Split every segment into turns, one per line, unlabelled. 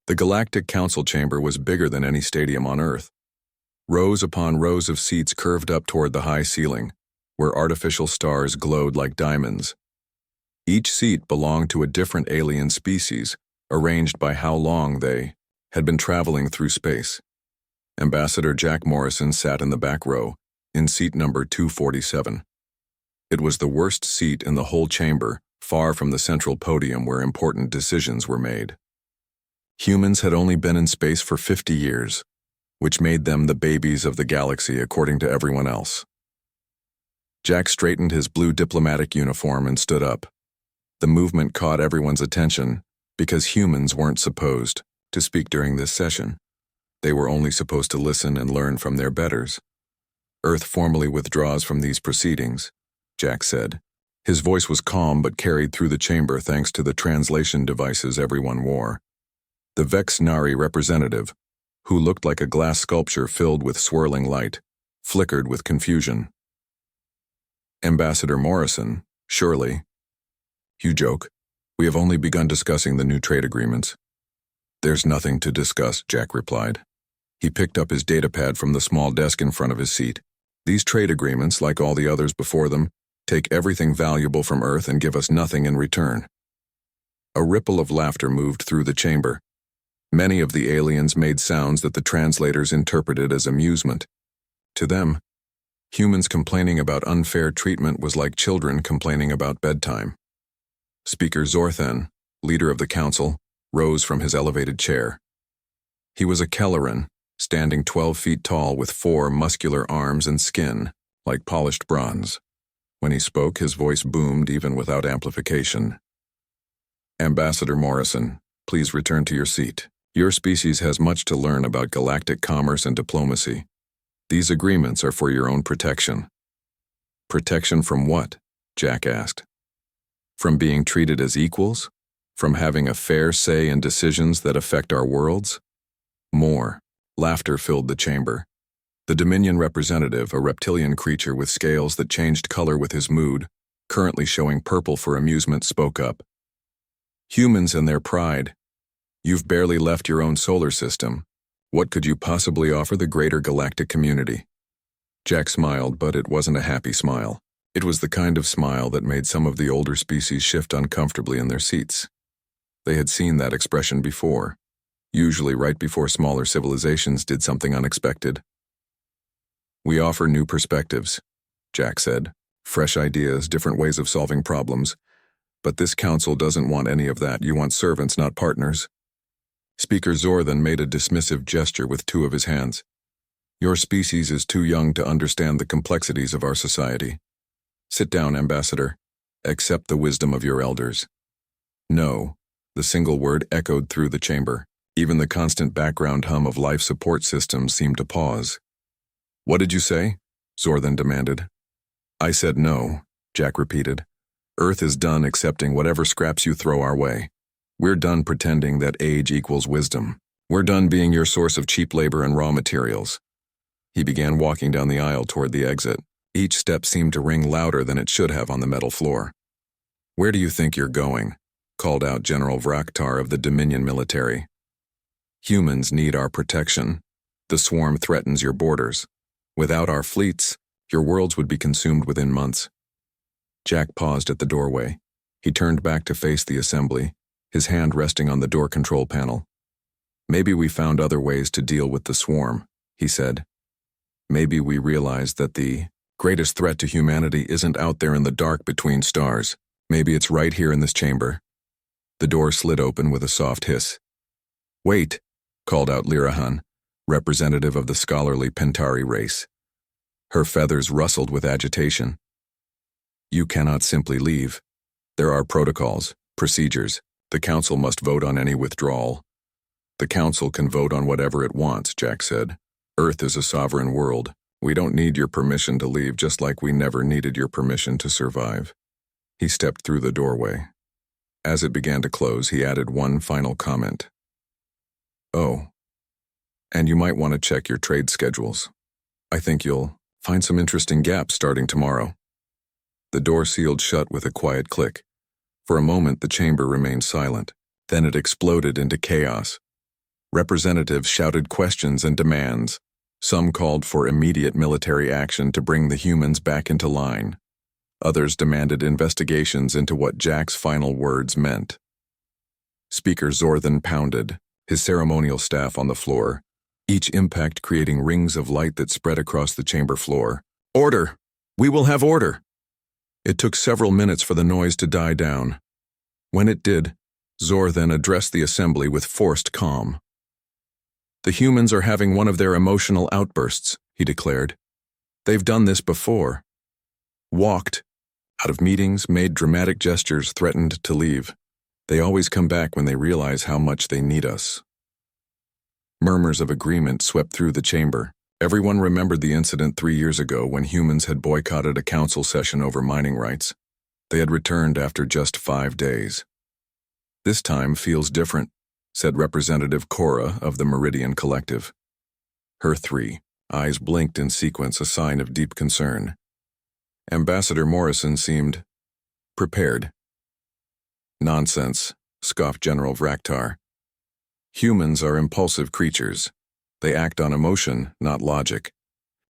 The Galactic Council chamber was bigger than any stadium on Earth. Rows upon rows of seats curved up toward the high ceiling, where artificial stars glowed like diamonds. Each seat belonged to a different alien species, arranged by how long they had been traveling through space. Ambassador Jack Morrison sat in the back row, in seat number 247. It was the worst seat in the whole chamber, far from the central podium where important decisions were made. Humans had only been in space for 50 years, which made them the babies of the galaxy according to everyone else. Jack straightened his blue diplomatic uniform and stood up. The movement caught everyone's attention because humans weren't supposed to speak during this session. They were only supposed to listen and learn from their betters. Earth formally withdraws from these proceedings, Jack said. His voice was calm but carried through the chamber thanks to the translation devices everyone wore. The Vex Nari representative, who looked like a glass sculpture filled with swirling light, flickered with confusion. Ambassador Morrison, surely. You joke. We have only begun discussing the new trade agreements. There's nothing to discuss, Jack replied. He picked up his datapad from the small desk in front of his seat. These trade agreements, like all the others before them, take everything valuable from Earth and give us nothing in return. A ripple of laughter moved through the chamber. Many of the aliens made sounds that the translators interpreted as amusement. To them, humans complaining about unfair treatment was like children complaining about bedtime. Speaker Zorthan, leader of the council, rose from his elevated chair. He was a Kelleran, standing 12 feet tall with 4 muscular arms and skin, like polished bronze. When he spoke, his voice boomed even without amplification. Ambassador Morrison, please return to your seat. Your species has much to learn about galactic commerce and diplomacy. These agreements are for your own protection. Protection from what? Jack asked. From being treated as equals? From having a fair say in decisions that affect our worlds? More. Laughter filled the chamber. The Dominion representative, a reptilian creature with scales that changed color with his mood, currently showing purple for amusement, spoke up. Humans and their pride. You've barely left your own solar system. What could you possibly offer the greater galactic community? Jack smiled, but it wasn't a happy smile. It was the kind of smile that made some of the older species shift uncomfortably in their seats. They had seen that expression before, usually right before smaller civilizations did something unexpected. We offer new perspectives, Jack said. Fresh ideas, different ways of solving problems. But this council doesn't want any of that. You want servants, not partners. Speaker Zorthan made a dismissive gesture with 2 of his hands. Your species is too young to understand the complexities of our society. Sit down, Ambassador. Accept the wisdom of your elders. No, the single word echoed through the chamber. Even the constant background hum of life support systems seemed to pause. What did you say? Zorthan demanded. I said no, Jack repeated. Earth is done accepting whatever scraps you throw our way. We're done pretending that age equals wisdom. We're done being your source of cheap labor and raw materials. He began walking down the aisle toward the exit. Each step seemed to ring louder than it should have on the metal floor. Where do you think you're going? Called out General Vraktar of the Dominion military. Humans need our protection. The swarm threatens your borders. Without our fleets, your worlds would be consumed within months. Jack paused at the doorway. He turned back to face the assembly, his hand resting on the door control panel. Maybe we found other ways to deal with the swarm, he said. Maybe we realized that the greatest threat to humanity isn't out there in the dark between stars. Maybe it's right here in this chamber. The door slid open with a soft hiss. Wait, called out Lirahan, representative of the scholarly Pentari race. Her feathers rustled with agitation. You cannot simply leave. There are protocols, procedures. The council must vote on any withdrawal. The council can vote on whatever it wants, Jack said. Earth is a sovereign world. We don't need your permission to leave, just like we never needed your permission to survive. He stepped through the doorway. As it began to close, he added one final comment. Oh, and you might want to check your trade schedules. I think you'll find some interesting gaps starting tomorrow. The door sealed shut with a quiet click. For a moment, the chamber remained silent. Then it exploded into chaos. Representatives shouted questions and demands. Some called for immediate military action to bring the humans back into line. Others demanded investigations into what Jack's final words meant. Speaker Zorthan pounded, his ceremonial staff on the floor, each impact creating rings of light that spread across the chamber floor. "Order! We will have order!" It took several minutes for the noise to die down. When it did, Zorthan addressed the assembly with forced calm. "The humans are having one of their emotional outbursts," he declared. "They've done this before. Walked out of meetings, made dramatic gestures, threatened to leave. They always come back when they realize how much they need us." Murmurs of agreement swept through the chamber. Everyone remembered the incident 3 years ago when humans had boycotted a council session over mining rights. They had returned after just 5 days. "This time feels different," said Representative Cora of the Meridian Collective. Her 3 eyes blinked in sequence, a sign of deep concern. Ambassador Morrison seemed prepared. "Nonsense," scoffed General Vraktar. "Humans are impulsive creatures. They act on emotion, not logic.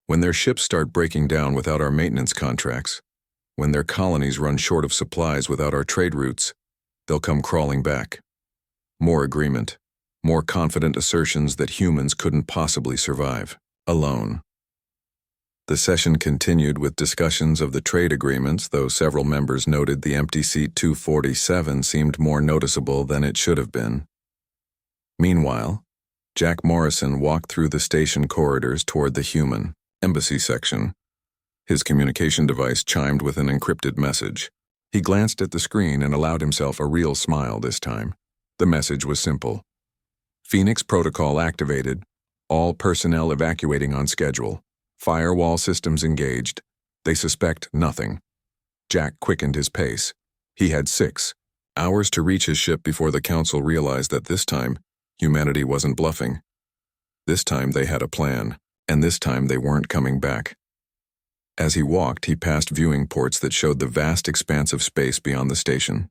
When their ships start breaking down without our maintenance contracts, when their colonies run short of supplies without our trade routes, they'll come crawling back. More agreement, more confident assertions that humans couldn't possibly survive alone." The session continued with discussions of the trade agreements, though several members noted the empty seat 247 seemed more noticeable than it should have been. Meanwhile, Jack Morrison walked through the station corridors toward the human embassy section. His communication device chimed with an encrypted message. He glanced at the screen and allowed himself a real smile this time. The message was simple. "Phoenix Protocol activated. All personnel evacuating on schedule. Firewall systems engaged. They suspect nothing." Jack quickened his pace. He had 6 hours to reach his ship before the council realized that this time, humanity wasn't bluffing. This time they had a plan, and this time they weren't coming back. As he walked, he passed viewing ports that showed the vast expanse of space beyond the station.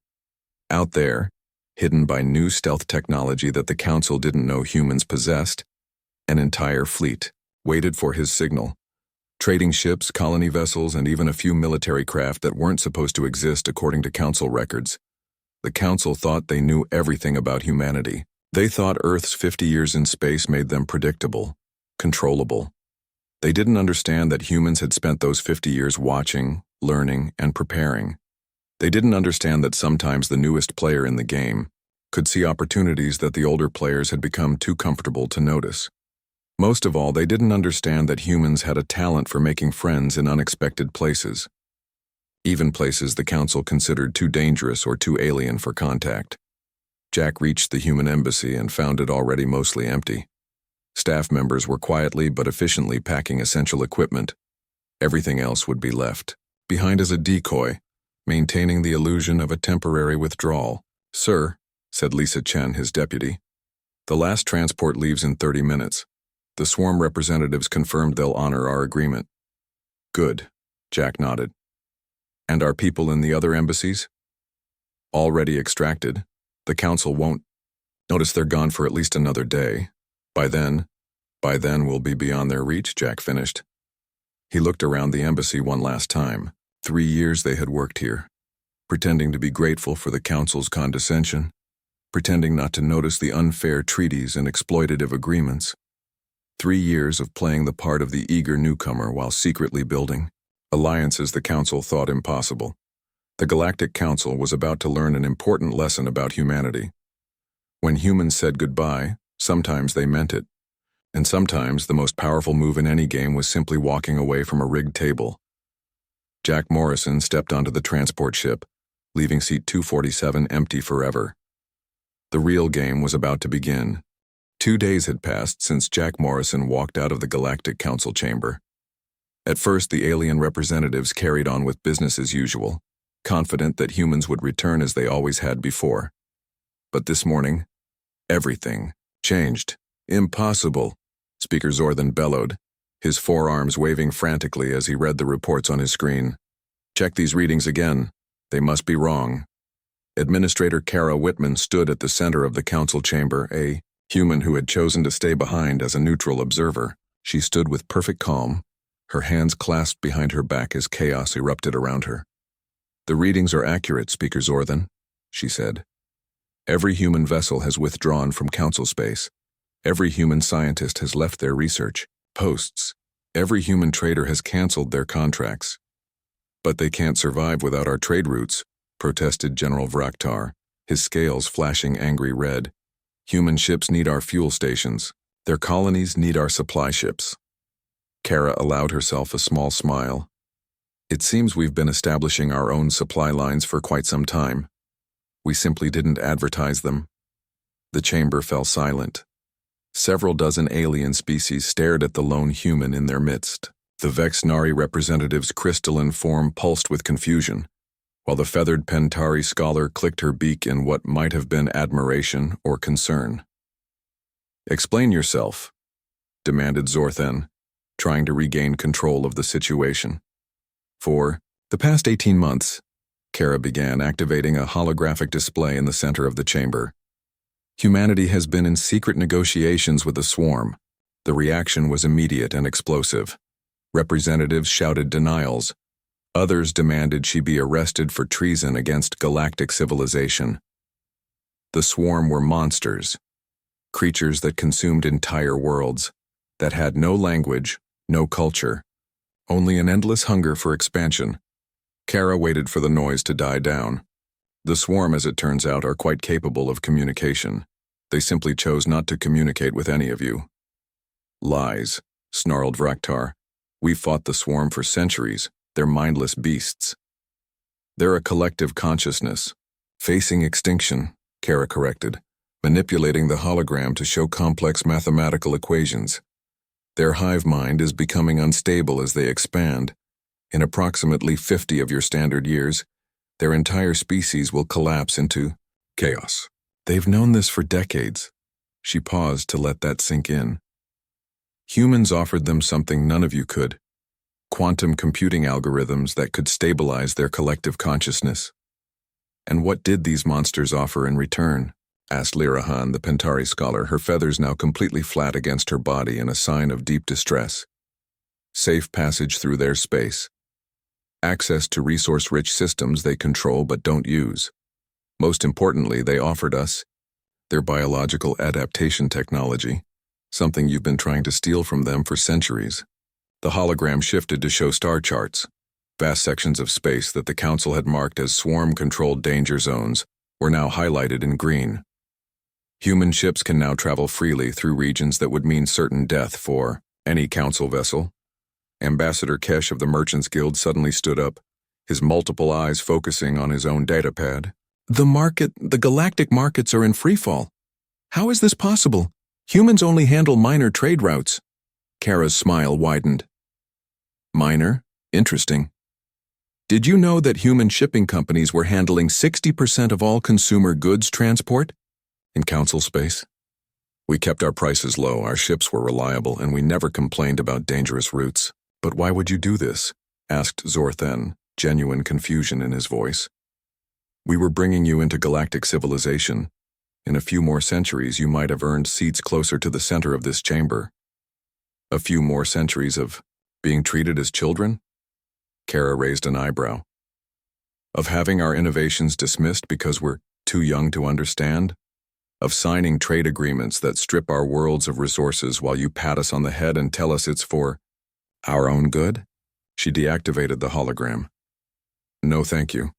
Out there, hidden by new stealth technology that the council didn't know humans possessed, an entire fleet waited for his signal. Trading ships, colony vessels, and even a few military craft that weren't supposed to exist according to council records. The council thought they knew everything about humanity. They thought Earth's 50 years in space made them predictable, controllable. They didn't understand that humans had spent those 50 years watching, learning, and preparing. They didn't understand that sometimes the newest player in the game could see opportunities that the older players had become too comfortable to notice. Most of all, they didn't understand that humans had a talent for making friends in unexpected places, even places the council considered too dangerous or too alien for contact. Jack reached the human embassy and found it already mostly empty. Staff members were quietly but efficiently packing essential equipment. Everything else would be left behind as a decoy, maintaining the illusion of a temporary withdrawal. "Sir," said Lisa Chen, his deputy, "the last transport leaves in 30 minutes. The swarm representatives confirmed they'll honor our agreement." "Good," Jack nodded. "And our people in the other embassies?" "Already extracted. The council won't notice they're gone for at least another day. By then we'll be beyond their reach," Jack finished. He looked around the embassy one last time. 3 years they had worked here, pretending to be grateful for the council's condescension, pretending not to notice the unfair treaties and exploitative agreements. 3 years of playing the part of the eager newcomer while secretly building alliances the council thought impossible. The Galactic Council was about to learn an important lesson about humanity. When humans said goodbye, sometimes they meant it, and sometimes the most powerful move in any game was simply walking away from a rigged table. Jack Morrison stepped onto the transport ship, leaving seat 247 empty forever. The real game was about to begin. 2 days had passed since Jack Morrison walked out of the Galactic Council chamber. At first, the alien representatives carried on with business as usual, confident that humans would return as they always had before. But this morning, everything changed. "Impossible," Speaker Zorthan bellowed, his forearms waving frantically as he read the reports on his screen. "Check these readings again. They must be wrong." Administrator Kara Whitman stood at the center of the council chamber, a human who had chosen to stay behind as a neutral observer. She stood with perfect calm, her hands clasped behind her back as chaos erupted around her. "The readings are accurate, Speaker Zorthan," she said. "Every human vessel has withdrawn from council space. Every human scientist has left their research posts. Every human trader has canceled their contracts. But they can't survive without our trade routes," protested General Vraktar, his scales flashing angry red. "Human ships need our fuel stations. Their colonies need our supply ships." Kara allowed herself a small smile. "It seems we've been establishing our own supply lines for quite some time. We simply didn't advertise them." The chamber fell silent. Several dozen alien species stared at the lone human in their midst. The Vexnari representative's crystalline form pulsed with confusion, while the feathered Pentari scholar clicked her beak in what might have been admiration or concern. "Explain yourself," demanded Zorthan, trying to regain control of the situation. "For the past 18 months, Kara began, activating a holographic display in the center of the chamber. "Humanity has been in secret negotiations with the swarm." The reaction was immediate and explosive. Representatives shouted denials. Others demanded she be arrested for treason against galactic civilization. The swarm were monsters, creatures that consumed entire worlds, that had no language, no culture, only an endless hunger for expansion. Kara waited for the noise to die down. The swarm, as it turns out, are quite capable of communication. They simply chose not to communicate with any of you. "Lies," snarled Vraktar. "We've fought the swarm for centuries. They're mindless beasts." "They're a collective consciousness, facing extinction," Kara corrected, manipulating the hologram to show complex mathematical equations. "Their hive mind is becoming unstable as they expand. In approximately 50 of your standard years, their entire species will collapse into chaos. They've known this for decades." She paused to let that sink in. "Humans offered them something none of you could. Quantum computing algorithms that could stabilize their collective consciousness." "And what did these monsters offer in return?" asked Lirahan, the Pentari scholar, her feathers now completely flat against her body in a sign of deep distress. "Safe passage through their space. Access to resource-rich systems they control but don't use. Most importantly, they offered us their biological adaptation technology, something you've been trying to steal from them for centuries." The hologram shifted to show star charts. Vast sections of space that the Council had marked as swarm-controlled danger zones were now highlighted in green. Human ships can now travel freely through regions that would mean certain death for any Council vessel. Ambassador Kesh of the Merchants Guild suddenly stood up, his multiple eyes focusing on his own datapad. The galactic markets are in freefall. How is this possible? Humans only handle minor trade routes." Kara's smile widened. "Minor? Interesting. Did you know that human shipping companies were handling 60% of all consumer goods transport in Council space? We kept our prices low, our ships were reliable, and we never complained about dangerous routes." "But why would you do this?" asked Zorthan, genuine confusion in his voice. "We were bringing you into galactic civilization. In a few more centuries, you might have earned seats closer to the center of this chamber." "A few more centuries of being treated as children?" Kara raised an eyebrow. "Of having our innovations dismissed because we're too young to understand? Of signing trade agreements that strip our worlds of resources while you pat us on the head and tell us it's for our own good?" She deactivated the hologram. "No, thank you.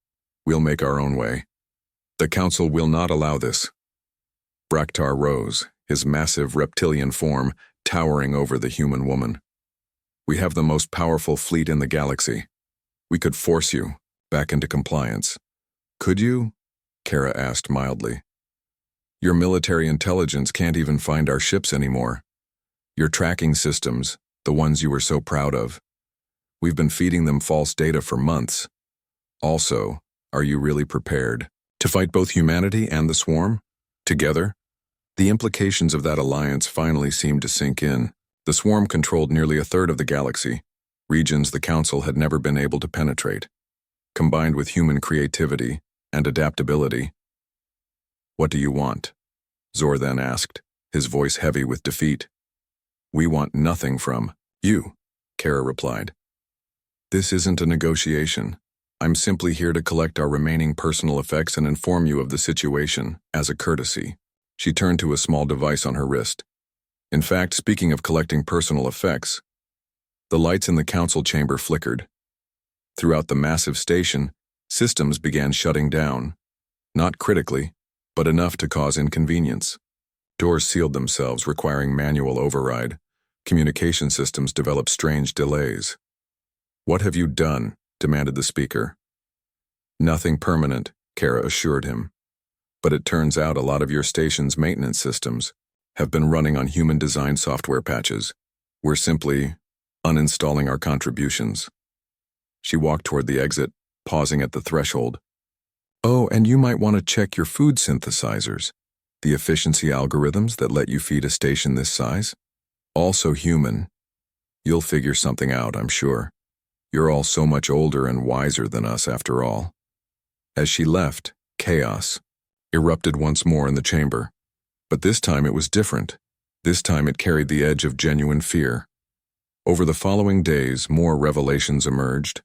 We'll make our own way. The Council will not allow this." Braktar rose, his massive reptilian form towering over the human woman. "We have the most powerful fleet in the galaxy. We could force you back into compliance." "Could you?" Kara asked mildly. "Your military intelligence can't even find our ships anymore. Your tracking systems, the ones you were so proud of. We've been feeding them false data for months. Also, are you really prepared to fight both humanity and the swarm together?" The implications of that alliance finally seemed to sink in. The swarm controlled nearly a third of the galaxy, regions the Council had never been able to penetrate. Combined with human creativity and adaptability. "What do you want?" Zorthan asked, his voice heavy with defeat. "We want nothing from you," Kara replied. "This isn't a negotiation. I'm simply here to collect our remaining personal effects and inform you of the situation, as a courtesy." She turned to a small device on her wrist. In fact, speaking of collecting personal effects, the lights in the council chamber flickered. Throughout the massive station, systems began shutting down. Not critically, but enough to cause inconvenience. Doors sealed themselves, requiring manual override. Communication systems developed strange delays. "What have you done?" demanded the speaker. "Nothing permanent," Kara assured him. "But it turns out a lot of your station's maintenance systems have been running on human-designed software patches. We're simply uninstalling our contributions." She walked toward the exit, pausing at the threshold. "Oh, and you might want to check your food synthesizers, the efficiency algorithms that let you feed a station this size. Also human. You'll figure something out, I'm sure. You're all so much older and wiser than us after all." As she left, chaos erupted once more in the chamber. But this time it was different. This time it carried the edge of genuine fear. Over the following days, more revelations emerged.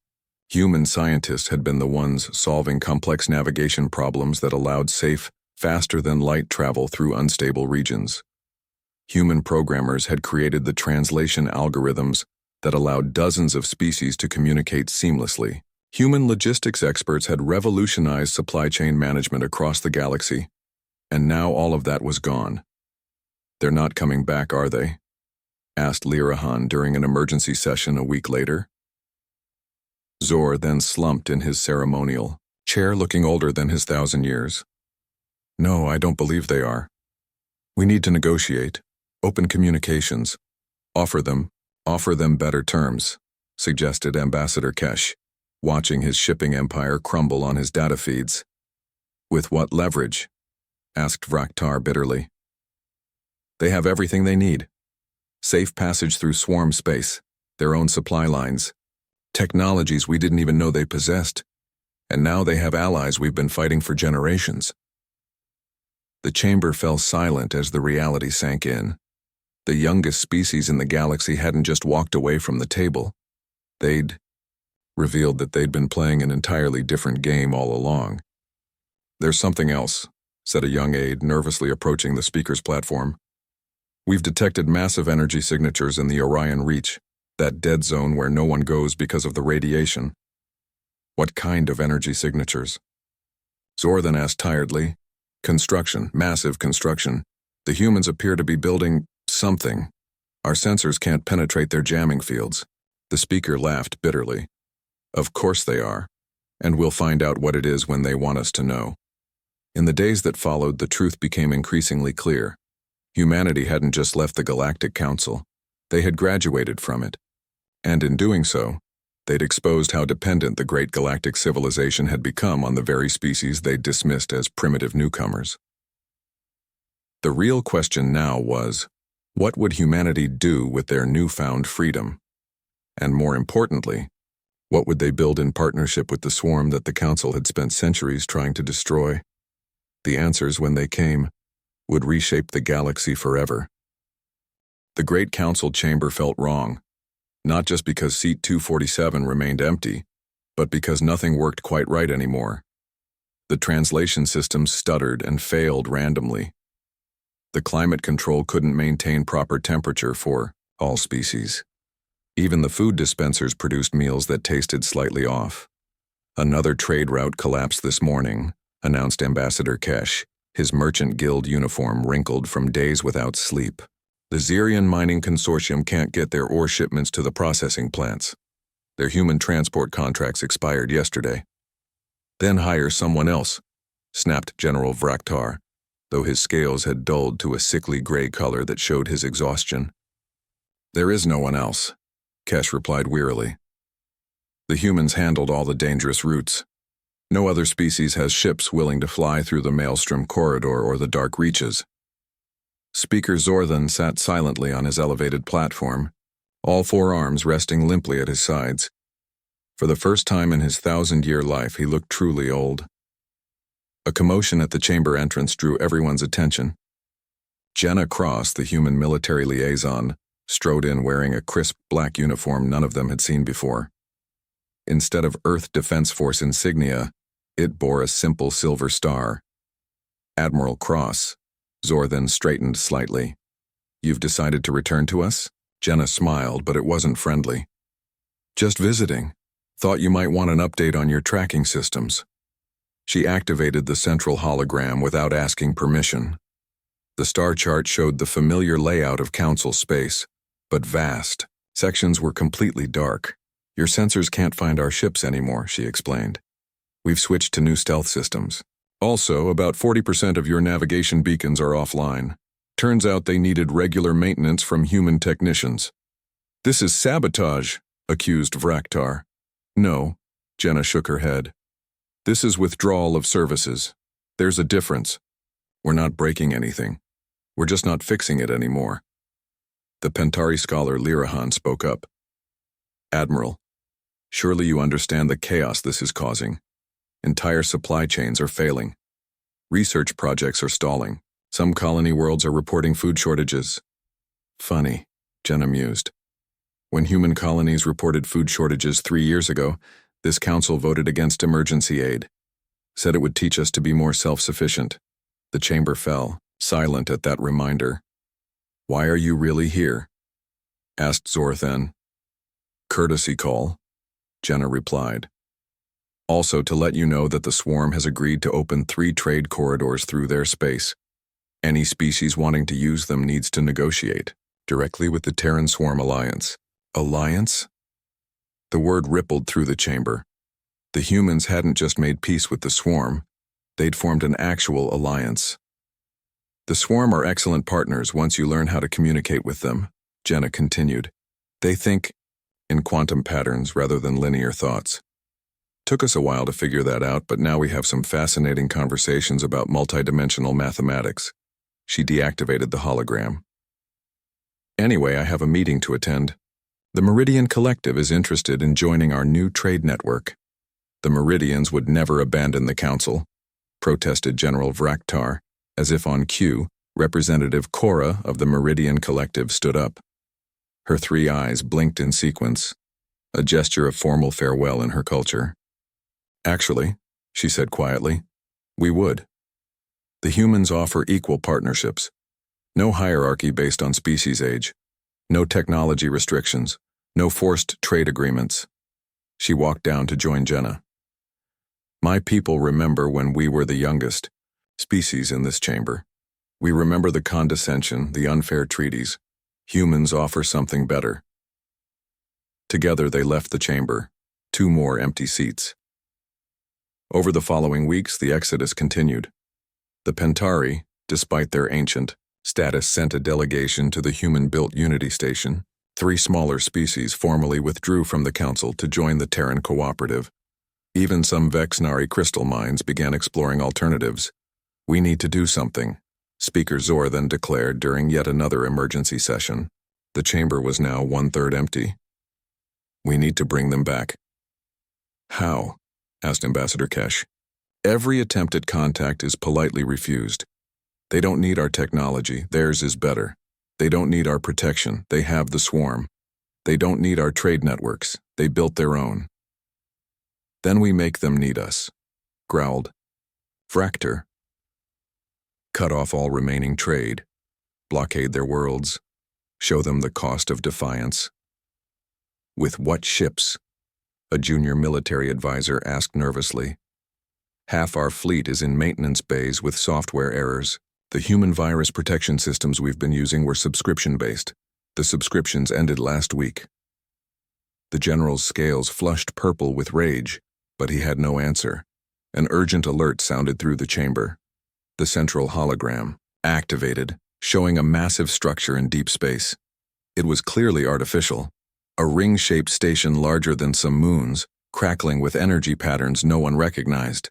Human scientists had been the ones solving complex navigation problems that allowed safe, faster-than-light travel through unstable regions. Human programmers had created the translation algorithms that allowed dozens of species to communicate seamlessly. Human logistics experts had revolutionized supply chain management across the galaxy, and now all of that was gone. "They're not coming back, are they?" asked Lirahan during an emergency session a week later. Zor then slumped in his ceremonial chair, looking older than his 1,000 years. "No, I don't believe they are. We need to negotiate, open communications, offer them better terms," suggested Ambassador Kesh, watching his shipping empire crumble on his data feeds. "With what leverage?" asked Vraktar bitterly. "They have everything they need. Safe passage through swarm space, their own supply lines, technologies we didn't even know they possessed, and now they have allies we've been fighting for generations." The chamber fell silent as the reality sank in. The youngest species in the galaxy hadn't just walked away from the table. They'd revealed that they'd been playing an entirely different game all along. "There's something else," said a young aide, nervously approaching the speaker's platform. "We've detected massive energy signatures in the Orion Reach, that dead zone where no one goes because of the radiation." "What kind of energy signatures?" Zor then asked tiredly. "Construction, massive construction. The humans appear to be building something. Our sensors can't penetrate their jamming fields." The speaker laughed bitterly. "Of course they are, and we'll find out what it is when they want us to know." In the days that followed, the truth became increasingly clear. Humanity hadn't just left the Galactic Council. They had graduated from it. And in doing so, they'd exposed how dependent the great galactic civilization had become on the very species they'd dismissed as primitive newcomers. The real question now was, what would humanity do with their newfound freedom? And more importantly, what would they build in partnership with the swarm that the Council had spent centuries trying to destroy? The answers, when they came, would reshape the galaxy forever. The Great Council chamber felt wrong, not just because seat 247 remained empty, but because nothing worked quite right anymore. The translation systems stuttered and failed randomly. The climate control couldn't maintain proper temperature for all species. Even the food dispensers produced meals that tasted slightly off. "Another trade route collapsed this morning," announced Ambassador Kesh, his merchant guild uniform wrinkled from days without sleep. "The Zirian Mining Consortium can't get their ore shipments to the processing plants. Their human transport contracts expired yesterday." "Then hire someone else," snapped General Vraktar, though his scales had dulled to a sickly gray color that showed his exhaustion. "There is no one else," Kesh replied wearily. "The humans handled all the dangerous routes. No other species has ships willing to fly through the Maelstrom Corridor or the Dark Reaches." Speaker Zorthan sat silently on his elevated platform, all four arms resting limply at his sides. For the first time in his 1,000-year life, he looked truly old. A commotion at the chamber entrance drew everyone's attention. Jenna Cross, the human military liaison, strode in wearing a crisp black uniform none of them had seen before. Instead of Earth Defense Force insignia, it bore a simple silver star. Admiral Cross. Zor then straightened slightly. You've decided to return to us? Jenna smiled, but it wasn't friendly. Just visiting. Thought you might want an update on your tracking systems. She activated the central hologram without asking permission. The star chart showed the familiar layout of Council space, but vast. Sections were completely dark. Your sensors can't find our ships anymore, she explained. We've switched to new stealth systems. Also, about 40% of your navigation beacons are offline. Turns out they needed regular maintenance from human technicians. This is sabotage, accused Vraktar. No, Jenna shook her head. This is withdrawal of services. There's a difference. We're not breaking anything. We're just not fixing it anymore. The Pentari scholar Lirahan spoke up. Admiral, surely you understand the chaos this is causing. Entire supply chains are failing. Research projects are stalling. Some colony worlds are reporting food shortages. Funny, Jenna mused. When human colonies reported food shortages 3 years ago, this council voted against emergency aid. Said it would teach us to be more self-sufficient. The chamber fell, silent at that reminder. Why are you really here? Asked Zor then. Courtesy call, Jenna replied. Also to let you know that the swarm has agreed to open 3 trade corridors through their space. Any species wanting to use them needs to negotiate directly with the Terran Swarm Alliance. Alliance? The word rippled through the chamber. The humans hadn't just made peace with the swarm, they'd formed an actual alliance. The swarm are excellent partners once you learn how to communicate with them, Jenna continued. They think in quantum patterns rather than linear thoughts. Took us a while to figure that out, but now we have some fascinating conversations about multidimensional mathematics. She deactivated the hologram. Anyway, I have a meeting to attend. The Meridian Collective is interested in joining our new trade network. The Meridians would never abandon the council, protested General Vraktar. As if on cue, Representative Cora of the Meridian Collective stood up. Her 3 eyes blinked in sequence, a gesture of formal farewell in her culture. Actually, she said quietly, we would. The humans offer equal partnerships. No hierarchy based on species age. No technology restrictions. No forced trade agreements. She walked down to join Jenna. My people remember when we were the youngest species in this chamber. We remember the condescension, the unfair treaties. Humans offer something better. Together they left the chamber, 2 more empty seats. Over the following weeks, the exodus continued. The Pentari, despite their ancient status, sent a delegation to the human-built Unity Station. 3 smaller species formally withdrew from the council to join the Terran Cooperative. Even some Vexnari crystal mines began exploring alternatives. We need to do something, Speaker Zor then declared during yet another emergency session. The chamber was now 1/3 empty. We need to bring them back. How? Asked Ambassador Kesh. Every attempt at contact is politely refused. They don't need our technology, theirs is better. They don't need our protection, they have the swarm. They don't need our trade networks, they built their own. Then we make them need us, growled Vraktar. Cut off all remaining trade, blockade their worlds, show them the cost of defiance. With what ships? A junior military advisor asked nervously. Half our fleet is in maintenance bays with software errors. The human virus protection systems we've been using were subscription-based. The subscriptions ended last week. The general's scales flushed purple with rage, but he had no answer. An urgent alert sounded through the chamber. The central hologram, activated, showing a massive structure in deep space. It was clearly artificial. A ring-shaped station larger than some moons, crackling with energy patterns no one recognized.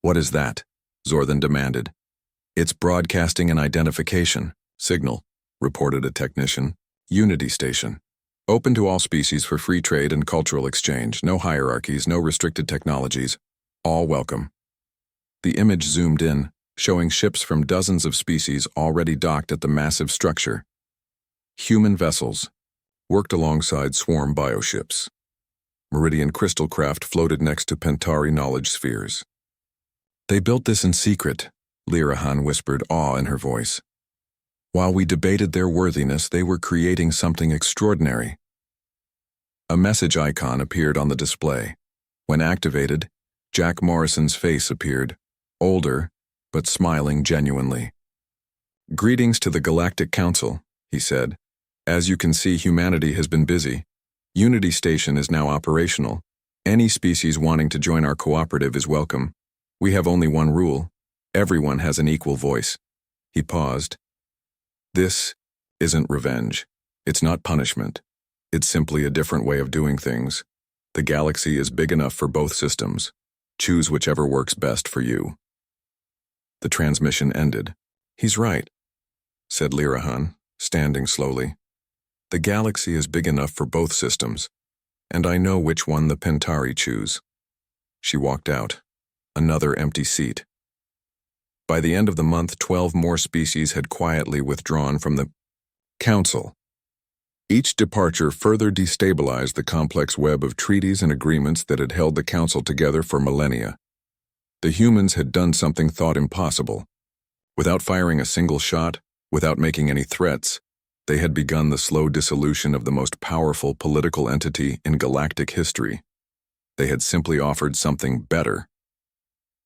What is that? Zor then demanded. It's broadcasting an identification signal, reported a technician. Unity Station. Open to all species for free trade and cultural exchange. No hierarchies, no restricted technologies. All welcome. The image zoomed in, showing ships from dozens of species already docked at the massive structure. Human vessels worked alongside swarm bioships. Meridian crystal craft floated next to Pentari knowledge spheres. They built this in secret, Lirahan whispered, awe in her voice. While we debated their worthiness, they were creating something extraordinary. A message icon appeared on the display. When activated, Jack Morrison's face appeared, older, but smiling genuinely. Greetings to the Galactic Council, he said. As you can see, humanity has been busy. Unity Station is now operational. Any species wanting to join our cooperative is welcome. We have only one rule. Everyone has an equal voice. He paused. This isn't revenge. It's not punishment. It's simply a different way of doing things. The galaxy is big enough for both systems. Choose whichever works best for you. The transmission ended. He's right, said Lirahan, standing slowly. The galaxy is big enough for both systems, and I know which one the Pentari choose. She walked out. Another empty seat. By the end of the month, 12 more species had quietly withdrawn from the Council. Each departure further destabilized the complex web of treaties and agreements that had held the Council together for millennia. The humans had done something thought impossible. Without firing a single shot, without making any threats, they had begun the slow dissolution of the most powerful political entity in galactic history. They had simply offered something better.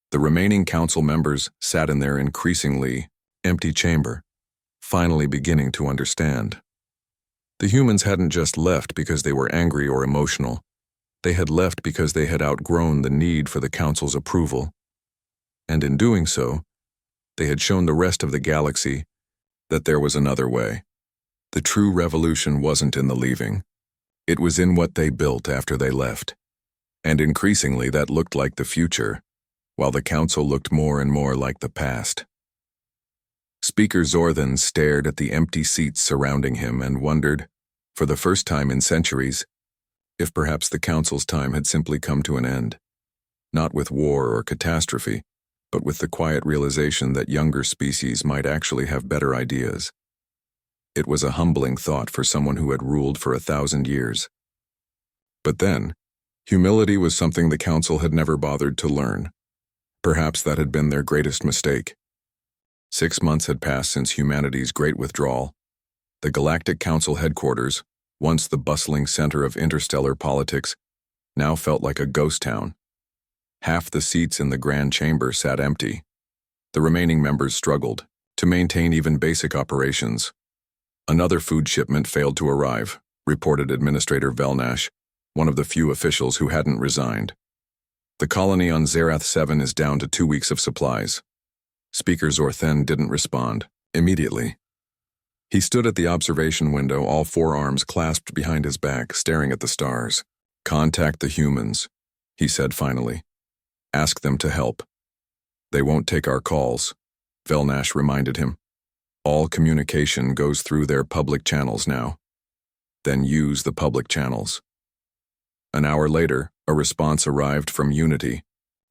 The remaining council members sat in their increasingly empty chamber, finally beginning to understand. The humans hadn't just left because they were angry or emotional. They had left because they had outgrown the need for the council's approval. And in doing so, they had shown the rest of the galaxy that there was another way. The true revolution wasn't in the leaving. It was in what they built after they left. And increasingly that looked like the future, while the council looked more and more like the past. Speaker Zorthan stared at the empty seats surrounding him and wondered, for the first time in centuries, if perhaps the council's time had simply come to an end. Not with war or catastrophe, but with the quiet realization that younger species might actually have better ideas. It was a humbling thought for someone who had ruled for 1,000 years. But then, humility was something the council had never bothered to learn. Perhaps that had been their greatest mistake. 6 months had passed since humanity's great withdrawal. The Galactic Council headquarters, once the bustling center of interstellar politics, now felt like a ghost town. Half the seats in the Grand Chamber sat empty. The remaining members struggled to maintain even basic operations. Another food shipment failed to arrive, reported Administrator Velnash, one of the few officials who hadn't resigned. The colony on Zerath 7 is down to 2 weeks of supplies. Speaker Zorthan didn't respond immediately. He stood at the observation window, all 4 arms clasped behind his back, staring at the stars. Contact the humans, he said finally. Ask them to help. They won't take our calls, Velnash reminded him. All communication goes through their public channels now. Then use the public channels. An hour later, a response arrived from Unity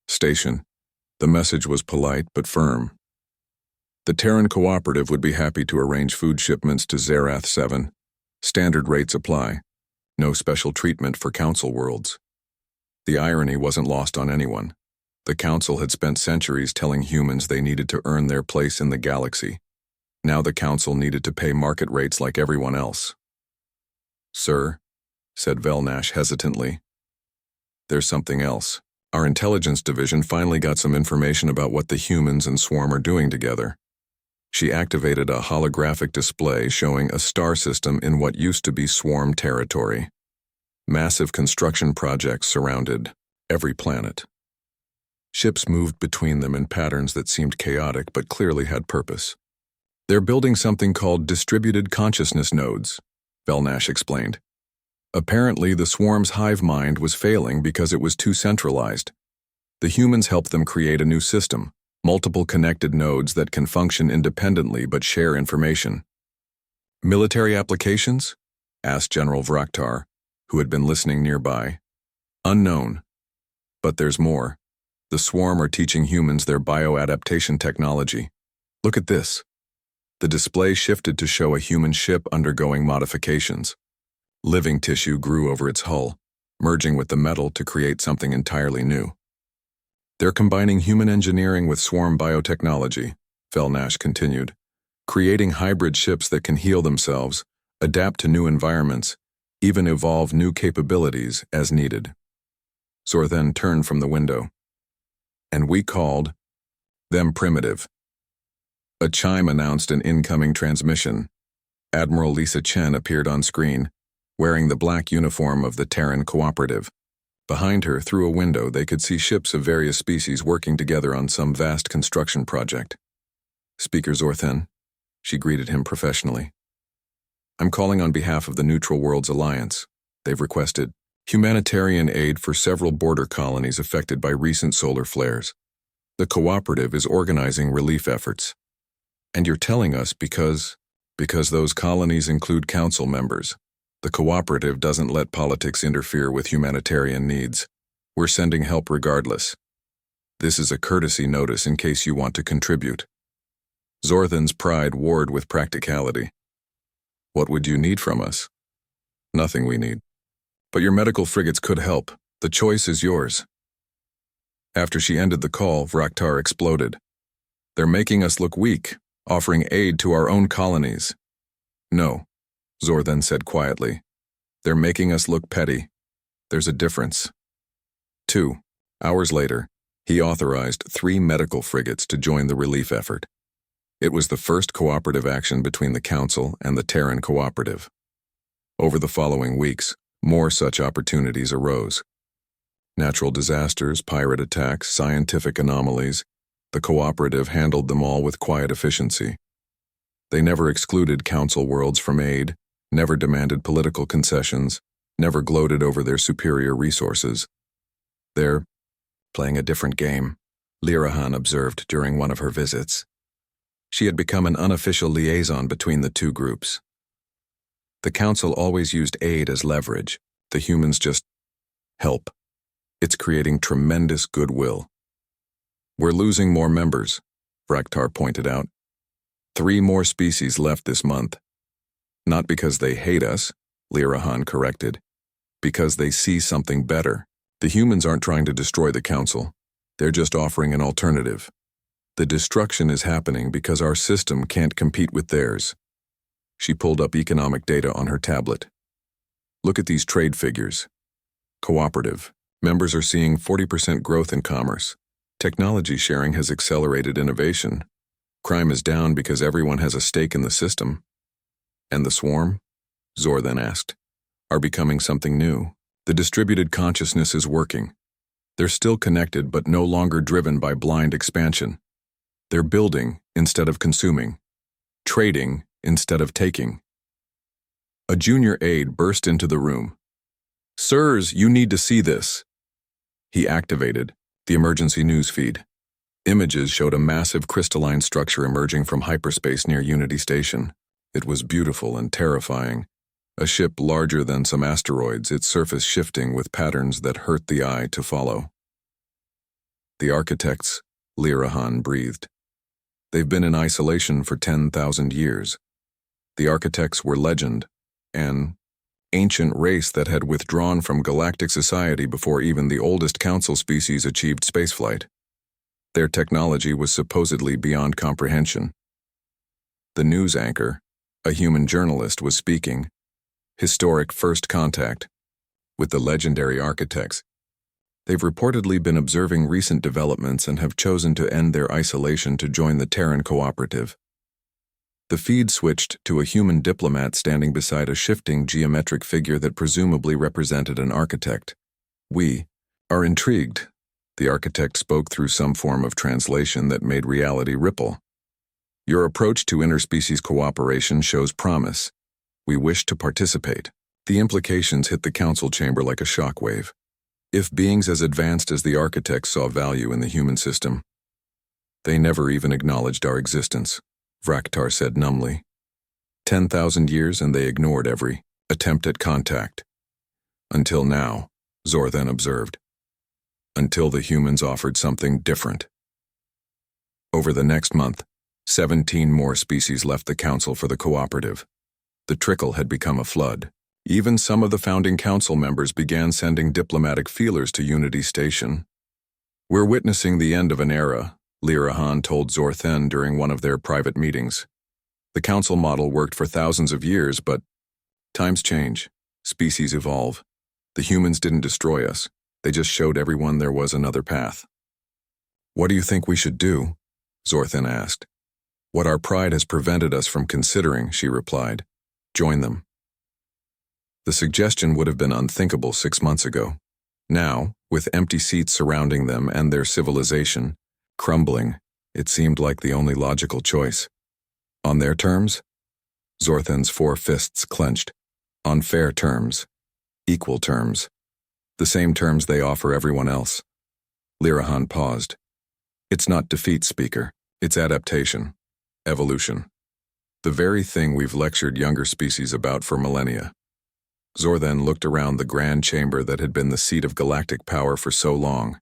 Station. The message was polite but firm. The Terran Cooperative would be happy to arrange food shipments to Zerath 7. Standard rates apply. No special treatment for Council worlds. The irony wasn't lost on anyone. The Council had spent centuries telling humans they needed to earn their place in the galaxy. Now the Council needed to pay market rates like everyone else. Sir, said Velnash hesitantly. There's something else. Our intelligence division finally got some information about what the humans and Swarm are doing together. She activated a holographic display showing a star system in what used to be Swarm territory. Massive construction projects surrounded every planet. Ships moved between them in patterns that seemed chaotic but clearly had purpose. They're building something called distributed consciousness nodes, Velnash explained. Apparently, the Swarm's hive mind was failing because it was too centralized. The humans helped them create a new system, multiple connected nodes that can function independently but share information. Military applications? Asked General Vraktar, who had been listening nearby. Unknown. But there's more. The The swarm are teaching humans their bioadaptation technology. Look at this. The display shifted to show a human ship undergoing modifications. Living tissue grew over its hull, merging with the metal to create something entirely new. They're combining human engineering with swarm biotechnology, Felnash continued, creating hybrid ships that can heal themselves, adapt to new environments, even evolve new capabilities as needed. Zor then turned from the window. And we called them primitive. A chime announced an incoming transmission. Admiral Lisa Chen appeared on screen, wearing the black uniform of the Terran Cooperative. Behind her, through a window, they could see ships of various species working together on some vast construction project. Speaker Zorthen, she greeted him professionally. I'm calling on behalf of the Neutral Worlds Alliance. They've requested humanitarian aid for several border colonies affected by recent solar flares. The cooperative is organizing relief efforts. And you're telling us because those colonies include council members. The cooperative doesn't let politics interfere with humanitarian needs. We're sending help regardless. This is a courtesy notice in case you want to contribute. Zorthen's pride warred with practicality. What would you need from us? Nothing we need. But your medical frigates could help. The choice is yours. After she ended the call, Vraktar exploded. They're making us look weak, offering aid to our own colonies. No, Zorthen said quietly. They're making us look petty. There's a difference. 2 hours later, he authorized 3 medical frigates to join the relief effort. It was the first cooperative action between the Council and the Terran Cooperative. Over the following weeks, more such opportunities arose. Natural disasters, pirate attacks, scientific anomalies, the cooperative handled them all with quiet efficiency. They never excluded Council worlds from aid, never demanded political concessions, never gloated over their superior resources. They're playing a different game, Lirahan observed during one of her visits. She had become an unofficial liaison between the two groups. The Council always used aid as leverage. The humans just help. It's creating tremendous goodwill. We're losing more members, Vraktar pointed out. 3 more species left this month. Not because they hate us, Lirahan corrected. Because they see something better. The humans aren't trying to destroy the Council. They're just offering an alternative. The destruction is happening because our system can't compete with theirs. She pulled up economic data on her tablet. Look at these trade figures. Cooperative. Members are seeing 40% growth in commerce. Technology sharing has accelerated innovation. Crime is down because everyone has a stake in the system. And the swarm? Zor then asked. Are becoming something new. The distributed consciousness is working. They're still connected but no longer driven by blind expansion. They're building instead of consuming. Trading instead of taking. A junior aide burst into the room. Sirs, you need to see this. He activated the emergency news feed. Images showed a massive crystalline structure emerging from hyperspace near Unity Station. It was beautiful and terrifying. A ship larger than some asteroids, its surface shifting with patterns that hurt the eye to follow. The architects, Lirahan breathed. They've been in isolation for 10,000 years. The architects were legend, an ancient race that had withdrawn from galactic society before even the oldest council species achieved spaceflight. Their technology was supposedly beyond comprehension. The news anchor, a human journalist, was speaking. Historic first contact with the legendary architects. They've reportedly been observing recent developments and have chosen to end their isolation to join the Terran Cooperative. The feed switched to a human diplomat standing beside a shifting geometric figure that presumably represented an architect. We are intrigued. The architect spoke through some form of translation that made reality ripple. Your approach to interspecies cooperation shows promise. We wish to participate. The implications hit the council chamber like a shockwave. If beings as advanced as the architects saw value in the human system, they never even acknowledged our existence, Vraktar said numbly. 10,000 years and they ignored every attempt at contact. Until now, Zor then observed. until the humans offered something different. Over the next month, 17 more species left the council for the cooperative. The trickle had become a flood. Even some of the founding council members began sending diplomatic feelers to Unity Station. "We're witnessing the end of an era," Lirahan told Zorthen during one of their private meetings. "The council model worked for thousands of years, but times change. Species evolve. The humans didn't destroy us. They just showed everyone there was another path." "What do you think we should do?" Zorthen asked. "What our pride has prevented us from considering," she replied. "Join them." The suggestion would have been unthinkable 6 months ago. Now, with empty seats surrounding them and their civilization crumbling, it seemed like the only logical choice. On their terms? Zorthen's 4 fists clenched. On fair terms. Equal terms. The same terms they offer everyone else. Lirahan paused. "It's not defeat, Speaker. It's adaptation. Evolution. The very thing we've lectured younger species about for millennia." Zorthen looked around the grand chamber that had been the seat of galactic power for so long.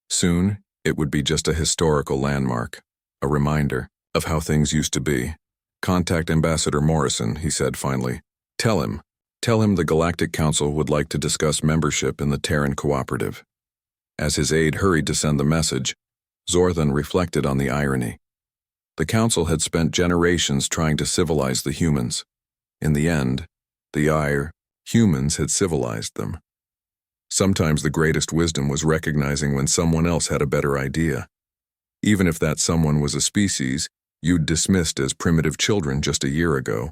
Soon, it would be just a historical landmark, a reminder of how things used to be. "Contact Ambassador Morrison," he said finally. Tell him the Galactic Council would like to discuss membership in the Terran Cooperative." As his aide hurried to send the message, Zorthen reflected on the irony. The Council had spent generations trying to civilize the humans. In the end, humans had civilized them. Sometimes the greatest wisdom was recognizing when someone else had a better idea. Even if that someone was a species you'd dismissed as primitive children just a year ago.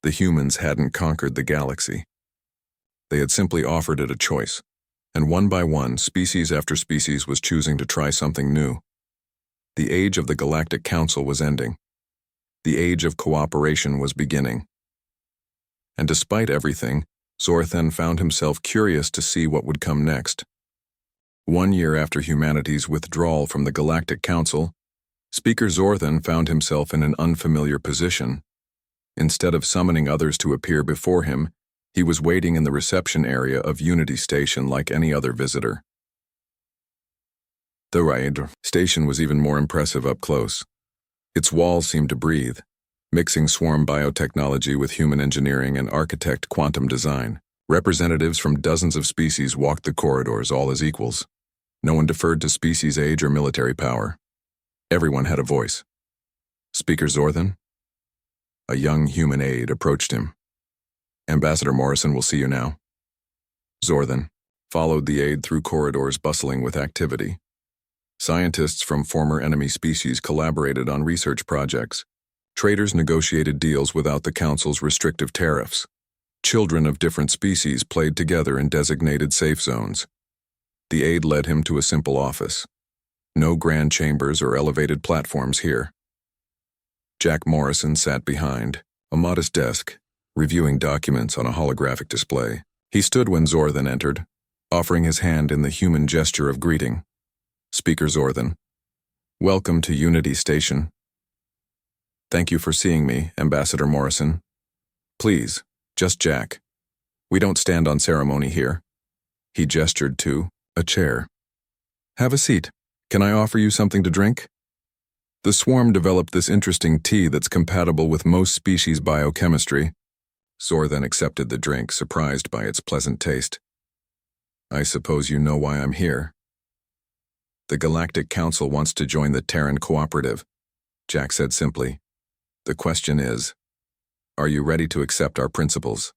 The humans hadn't conquered the galaxy. They had simply offered it a choice, and one by one, species after species was choosing to try something new. The age of the Galactic Council was ending. The age of cooperation was beginning. And despite everything, Zorthen found himself curious to see what would come next. 1 year after humanity's withdrawal from the Galactic Council, Speaker Zorthen found himself in an unfamiliar position. Instead of summoning others to appear before him, he was waiting in the reception area of Unity Station like any other visitor. The raid station was even more impressive up close. Its walls seemed to breathe, mixing swarm biotechnology with human engineering and architect quantum design. Representatives from dozens of species walked the corridors all as equals. No one deferred to species age or military power. Everyone had a voice. "Speaker Zorthen?" A young human aide approached him. "Ambassador Morrison will see you now." Zorthen followed the aide through corridors bustling with activity. Scientists from former enemy species collaborated on research projects. Traders negotiated deals without the Council's restrictive tariffs. Children of different species played together in designated safe zones. The aide led him to a simple office. No grand chambers or elevated platforms here. Jack Morrison sat behind a modest desk, reviewing documents on a holographic display. He stood when Zorthen entered, offering his hand in the human gesture of greeting. "Speaker Zorthen, welcome to Unity Station." "Thank you for seeing me, Ambassador Morrison." "Please, just Jack. We don't stand on ceremony here." He gestured to a chair. "Have a seat. Can I offer you something to drink?" The swarm developed this interesting tea that's compatible with most species' biochemistry. Zorthen accepted the drink, surprised by its pleasant taste. "I suppose you know why I'm here." "The Galactic Council wants to join the Terran Cooperative," Jack said simply. "The question is, are you ready to accept our principles?"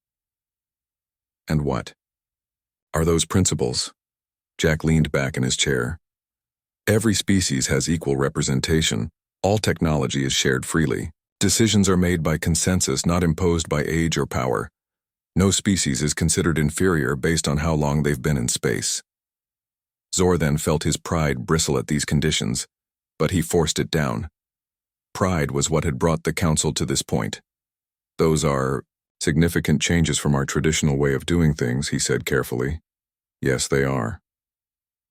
"And what are those principles?" Jack leaned back in his chair. "Every species has equal representation. All technology is shared freely. Decisions are made by consensus, not imposed by age or power. No species is considered inferior based on how long they've been in space." Zorthen felt his pride bristle at these conditions, but he forced it down. Pride was what had brought the Council to this point. "Those are significant changes from our traditional way of doing things," he said carefully. "Yes, they are."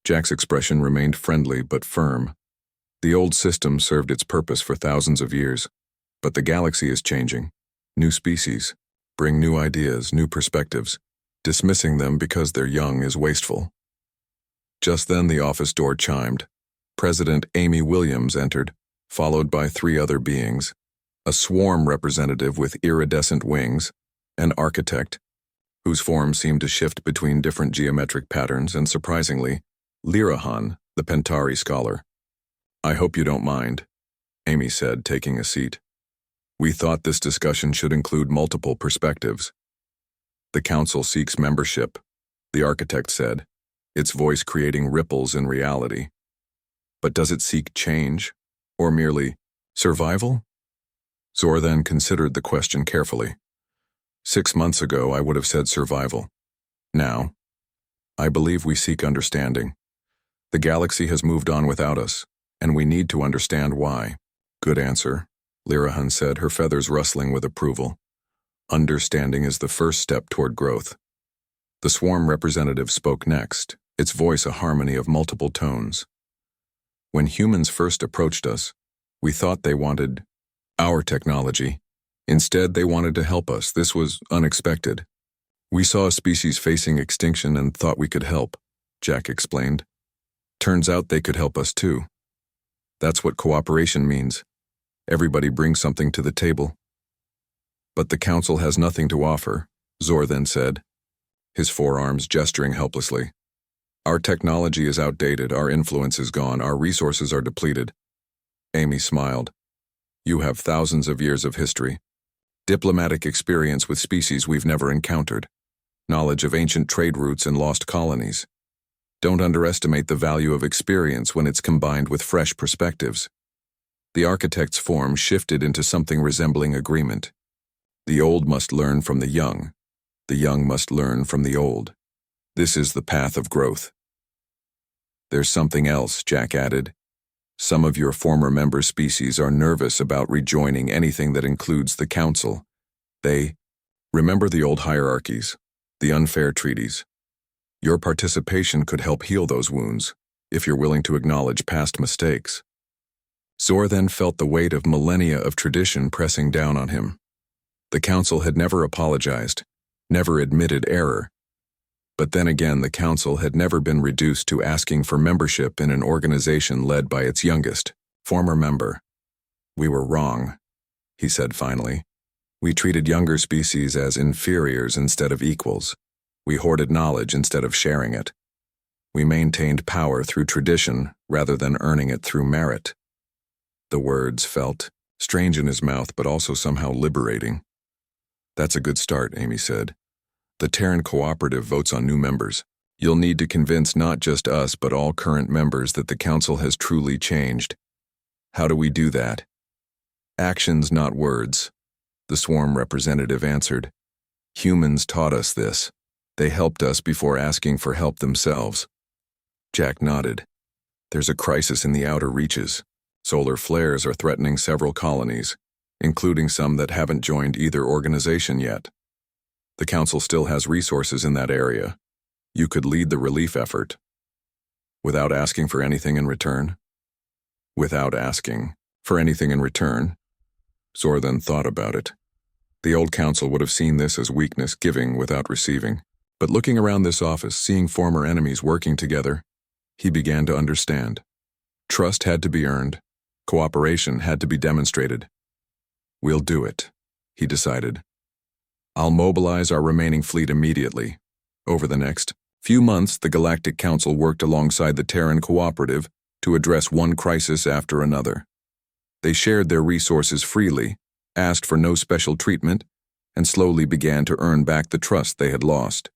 Jack's expression remained friendly but firm. The old system served its purpose for thousands of years, but the galaxy is changing. New species bring new ideas, new perspectives. Dismissing them because they're young is wasteful. Just then the office door chimed. President Amy Williams entered, followed by 3 other beings: a swarm representative with iridescent wings, an architect, whose form seemed to shift between different geometric patterns, and surprisingly, Lirahan, the Pentari scholar. "I hope you don't mind," Amy said, taking a seat. "We thought this discussion should include multiple perspectives." "The council seeks membership," the architect said, its voice creating ripples in reality. "But does it seek change, or merely survival?" Zor then considered the question carefully. 6 months ago, I would have said survival. Now, I believe we seek understanding. The galaxy has moved on without us, and we need to understand why. "Good answer," Lirahan said, her feathers rustling with approval. "Understanding is the first step toward growth." The swarm representative spoke next, its voice a harmony of multiple tones. "When humans first approached us, we thought they wanted our technology. Instead, they wanted to help us. This was unexpected. We saw a species facing extinction and thought we could help," Jack explained. "Turns out they could help us too. That's what cooperation means. Everybody brings something to the table." "But the council has nothing to offer," Zor then said, his forearms gesturing helplessly. "Our technology is outdated, our influence is gone, our resources are depleted." Amy smiled. "You have thousands of years of history, diplomatic experience with species we've never encountered, knowledge of ancient trade routes and lost colonies. Don't underestimate the value of experience when it's combined with fresh perspectives." The architect's form shifted into something resembling agreement. "The old must learn from the young must learn from the old. This is the path of growth." "There's something else," Jack added. "Some of your former member species are nervous about rejoining anything that includes the council. They remember the old hierarchies, the unfair treaties. Your participation could help heal those wounds, if you're willing to acknowledge past mistakes." Zor then felt the weight of millennia of tradition pressing down on him. The council had never apologized, never admitted error. But then again, the council had never been reduced to asking for membership in an organization led by its youngest, former member. "We were wrong," he said finally. "We treated younger species as inferiors instead of equals. We hoarded knowledge instead of sharing it. We maintained power through tradition rather than earning it through merit." The words felt strange in his mouth, but also somehow liberating. "That's a good start," Amy said. "The Terran Cooperative votes on new members. You'll need to convince not just us but all current members that the Council has truly changed. How do we do that?" "Actions, not words," the swarm representative answered. "Humans taught us this. They helped us before asking for help themselves." Jack nodded. "There's a crisis in the outer reaches. Solar flares are threatening several colonies, including some that haven't joined either organization yet. The Council still has resources in that area. You could lead the relief effort." "Without asking for anything in return?" "Without asking for anything in return." Zor then thought about it. The old Council would have seen this as weakness, giving without receiving. But looking around this office, seeing former enemies working together, he began to understand. Trust had to be earned. Cooperation had to be demonstrated. "We'll do it," he decided. "I'll mobilize our remaining fleet immediately." Over the next few months, the Galactic Council worked alongside the Terran Cooperative to address one crisis after another. They shared their resources freely, asked for no special treatment, and slowly began to earn back the trust they had lost.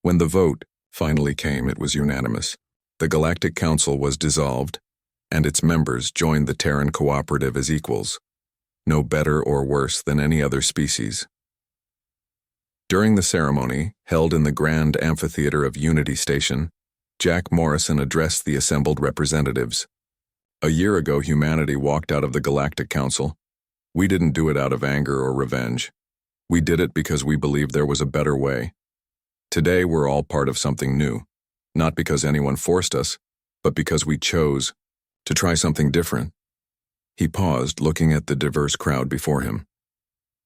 When the vote finally came, it was unanimous. The Galactic Council was dissolved, and its members joined the Terran Cooperative as equals, no better or worse than any other species. During the ceremony, held in the Grand Amphitheater of Unity Station, Jack Morrison addressed the assembled representatives. "A year ago, humanity walked out of the Galactic Council. We didn't do it out of anger or revenge. We did it because we believed there was a better way. Today, we're all part of something new, not because anyone forced us, but because we chose to try something different." He paused, looking at the diverse crowd before him.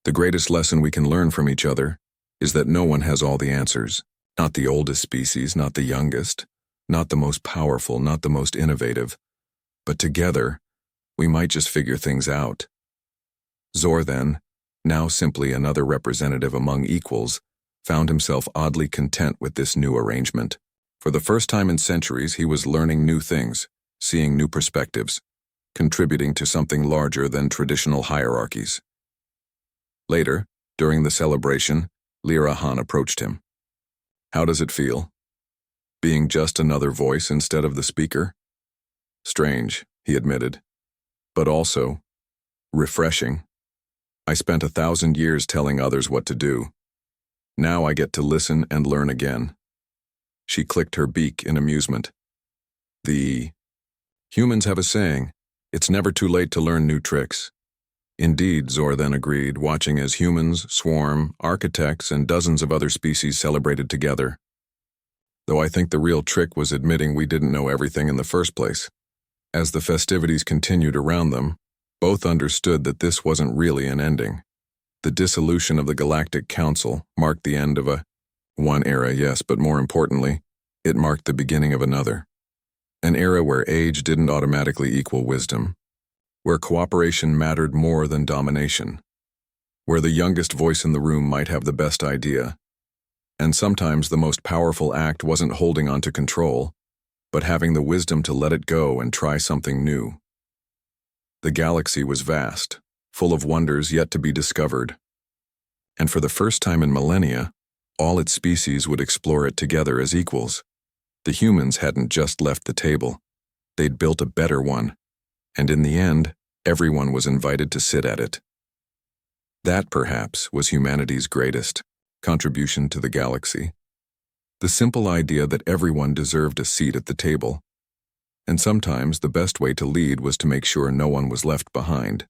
"The greatest lesson we can learn from each other is that no one has all the answers. Not the oldest species, not the youngest, not the most powerful, not the most innovative, but together, we might just figure things out. Zor then, now simply another representative among equals, found himself oddly content with this new arrangement. For the first time in centuries, he was learning new things, seeing new perspectives, contributing to something larger than traditional hierarchies. Later, during the celebration, Lyra Han approached him. How does it feel? Being just another voice instead of the speaker? Strange, he admitted, but also refreshing. I spent 1,000 years telling others what to do. Now I get to listen and learn again. She clicked her beak in amusement. The humans have a saying, it's never too late to learn new tricks. Indeed, Zor then agreed, watching as humans, swarm, architects, and dozens of other species celebrated together. Though I think the real trick was admitting we didn't know everything in the first place. As the festivities continued around them, both understood that this wasn't really an ending. The dissolution of the Galactic Council marked the end of one era, yes, but more importantly, it marked the beginning of another. An era where age didn't automatically equal wisdom, where cooperation mattered more than domination, where the youngest voice in the room might have the best idea. And sometimes the most powerful act wasn't holding on to control, but having the wisdom to let it go and try something new. The galaxy was vast, full of wonders yet to be discovered. And for the first time in millennia, all its species would explore it together as equals. The humans hadn't just left the table. They'd built a better one. And in the end, everyone was invited to sit at it. That, perhaps, was humanity's greatest contribution to the galaxy. The simple idea that everyone deserved a seat at the table. And sometimes the best way to lead was to make sure no one was left behind.